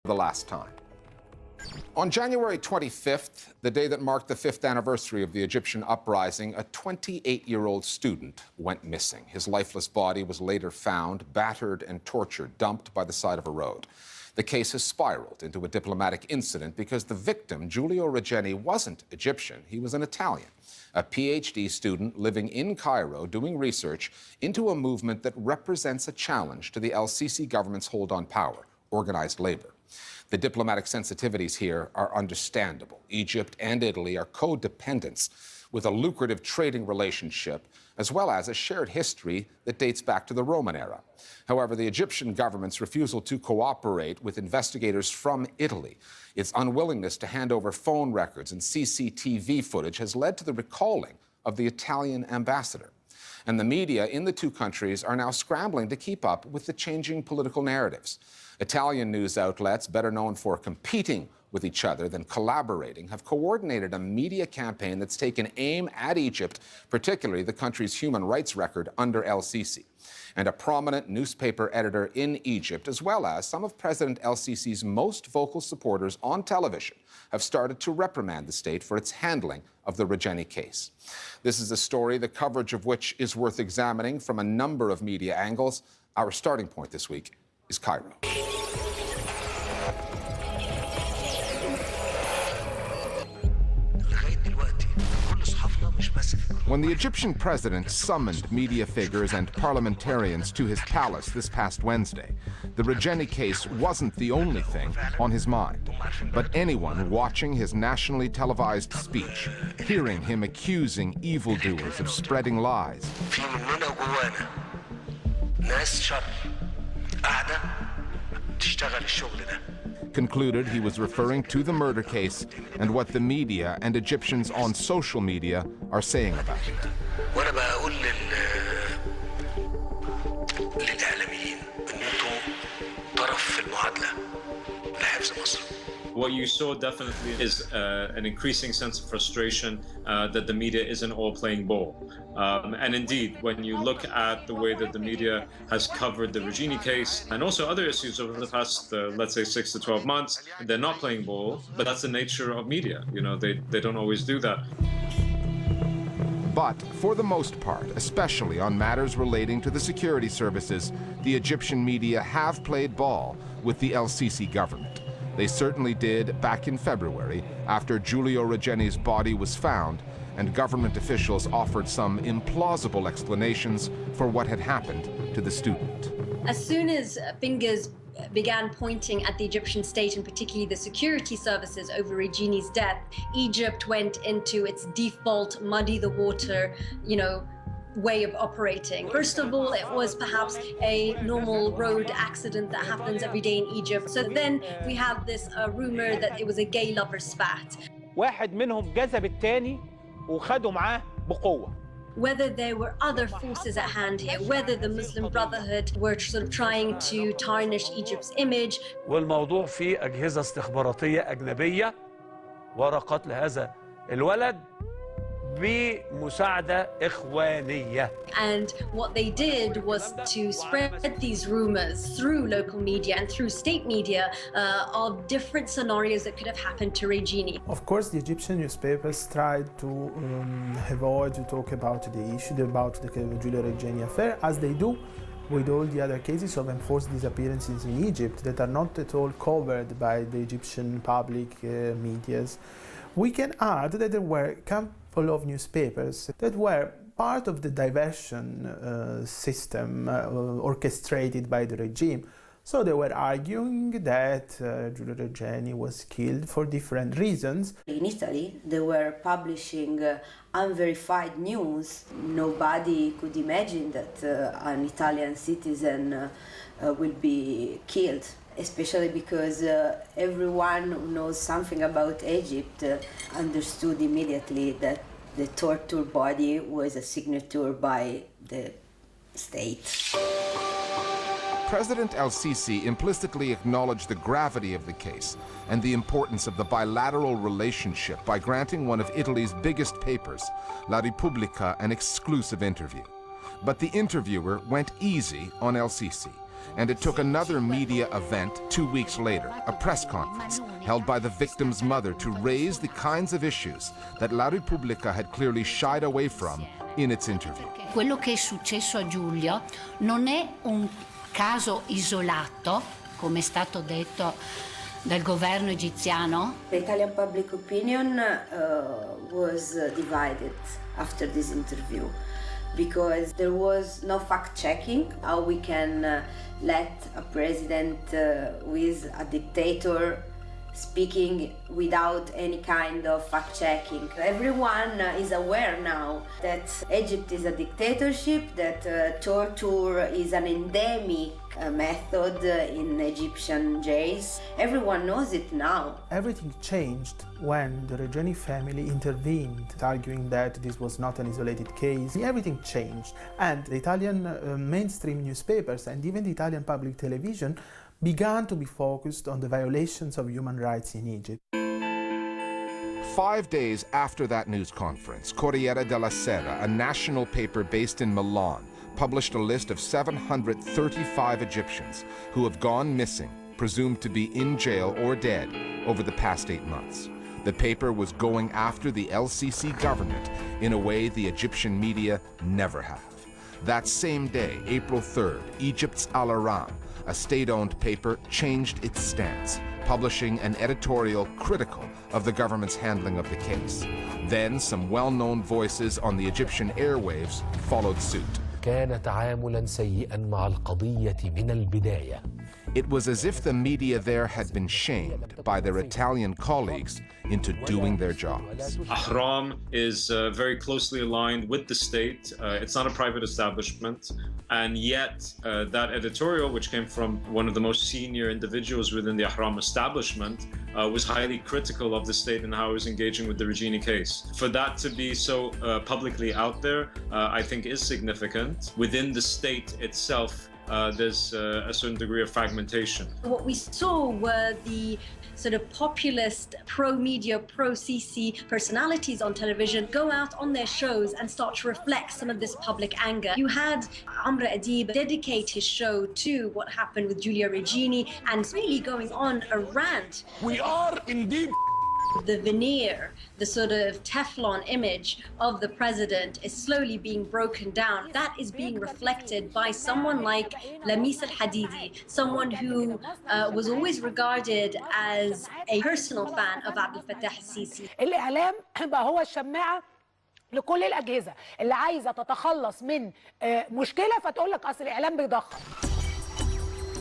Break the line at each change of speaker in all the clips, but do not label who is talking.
the last time. On January 25th, the day that marked the 5th anniversary of the Egyptian uprising, a 28-year-old student went missing. His lifeless body was later found, battered and tortured, dumped by the side of a road. The case has spiraled into a diplomatic incident because the victim, Giulio Regeni, wasn't Egyptian. He was an Italian, a PhD student living in Cairo doing research into a movement that represents a challenge to the El-Sisi government's hold on power, organized labor. The diplomatic sensitivities here are understandable. Egypt and Italy are codependents with a lucrative trading relationship, as well as a shared history that dates back to the Roman era. However, the Egyptian government's refusal to cooperate with investigators from Italy, its unwillingness to hand over phone records and CCTV footage has led to the recalling of the Italian ambassador. And the media in the two countries are now scrambling to keep up with the changing political narratives. Italian news outlets, better known for competing with each other than collaborating, have coordinated a media campaign that's taken aim at Egypt, particularly the country's human rights record under El-Sisi. And a prominent newspaper editor in Egypt, as well as some of President El-Sisi's most vocal supporters on television, have started to reprimand the state for its handling of the Regeni case. This is a story, the coverage of which is worth examining from a number of media angles. Our starting point this week is Cairo. When the Egyptian president summoned media figures and parliamentarians to his palace this past Wednesday, the Regeni case wasn't the only thing on his mind. But anyone watching his nationally televised speech, hearing him accusing evildoers of spreading lies, concluded he was referring to the murder case and what the media and Egyptians on social media are saying about it.
What you saw definitely is an increasing sense of frustration that the media isn't all playing ball. And indeed, when you look at the way that the media has covered the Regeni case and also other issues over the past, let's say, 6 to 12 months, they're not playing ball, but that's the nature of media. You know, they don't always do that.
But for the most part, especially on matters relating to the security services, the Egyptian media have played ball with the El-Sisi government. They certainly did back in February, after Giulio Regeni's body was found, and government officials offered some implausible explanations for what had happened to the student.
As soon as fingers began pointing at the Egyptian state and particularly the security services over Regeni's death, Egypt went into its default muddy the water, way of operating. First of all, it was perhaps a normal road accident that happens every day in Egypt. So then we have this rumor that it was a gay lover spat.
واحد منهم جذب الثاني وخده معاه بقوة.
Whether there were other forces at hand here, whether the Muslim Brotherhood were sort of trying to tarnish Egypt's image.
والموضوع فيه أجهزة استخباراتية أجنبية وراء قتل هذا الولد بمساعدة إخوانية.
And what they did was to spread these rumors through local media and through state media of different scenarios that could have happened to Regeni.
Of course, the Egyptian newspapers tried to avoid to talk about the issue about the Giulio Regeni affair, as they do with all the other cases of enforced disappearances in Egypt that are not at all covered by the Egyptian public medias. We can add that there were a couple of newspapers that were part of the diversion system orchestrated by the regime. So they were arguing that Giulio Regeni was killed for different reasons.
In Italy, they were publishing unverified news. Nobody could imagine that an Italian citizen will be killed, especially because everyone who knows something about Egypt understood immediately that the tortured body was a signature by the state.
President El-Sisi implicitly acknowledged the gravity of the case and the importance of the bilateral relationship by granting one of Italy's biggest papers, La Repubblica, an exclusive interview. But the interviewer went easy on El-Sisi. And it took another media event 2 weeks later, a press conference held by the victim's mother to raise the kinds of issues that La Repubblica had clearly shied away from in its interview.
Quello che è successo a Giulio non è un caso isolato, come è stato detto dal governo egiziano.
The Italian public opinion was divided after this interview because there was no fact-checking how we can let a president who is a dictator speaking without any kind of fact-checking. Everyone is aware now that Egypt is a dictatorship, that torture is an endemic method in Egyptian jails. Everyone knows it now.
Everything changed when the Regeni family intervened, arguing that this was not an isolated case. Everything changed, and the Italian mainstream newspapers and even the Italian public television began to be focused on the violations of human rights in Egypt.
5 days after that news conference, Corriere della Sera, a national paper based in Milan, published a list of 735 Egyptians who have gone missing, presumed to be in jail or dead, over the past 8 months. The paper was going after the LCC government in a way the Egyptian media never have. That same day, April 3rd, Egypt's Al Aram, a state-owned paper, changed its stance, publishing an editorial critical of the government's handling of the case. Then some well-known voices on the Egyptian airwaves followed suit.
كان تعاملا سيئا مع القضية من البداية.
It was as if the media there had been shamed by their Italian colleagues into doing their jobs.
Ahram is very closely aligned with the state. It's not a private establishment. And yet that editorial, which came from one of the most senior individuals within the Ahram establishment, was highly critical of the state and how it was engaging with the Regeni case. For that to be so publicly out there, I think is significant. Within the state itself, there's a certain degree of fragmentation.
What we saw were the sort of populist, pro-media, pro-Sisi personalities on television go out on their shows and start to reflect some of this public anger. You had Amr Adib dedicate his show to what happened with Giulio Regeni and really going on a rant.
We are indeed.
The veneer, the sort of Teflon image of the president is slowly being broken down. That is being reflected by someone like Lamis al-Hadidi, someone who was always regarded as a personal fan of Abdel Fattah al-Sisi.
الإعلام بقى هو الشماعة لكل الأجهزة اللي عايزة تتخلص من مشكلة فتقول لك أصل الإعلام بيضخم.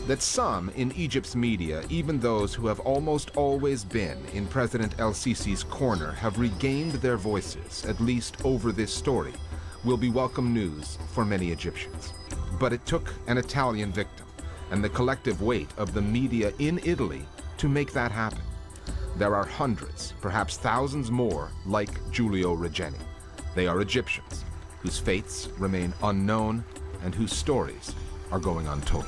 That some in Egypt's media, even those who have almost always been in President el-Sisi's corner, have regained their voices, at least over this story, will be welcome news for many Egyptians. But it took an Italian victim and the collective weight of the media in Italy to make that happen. There are hundreds, perhaps thousands more, like Giulio Regeni. They are Egyptians whose fates remain unknown and whose stories are going untold.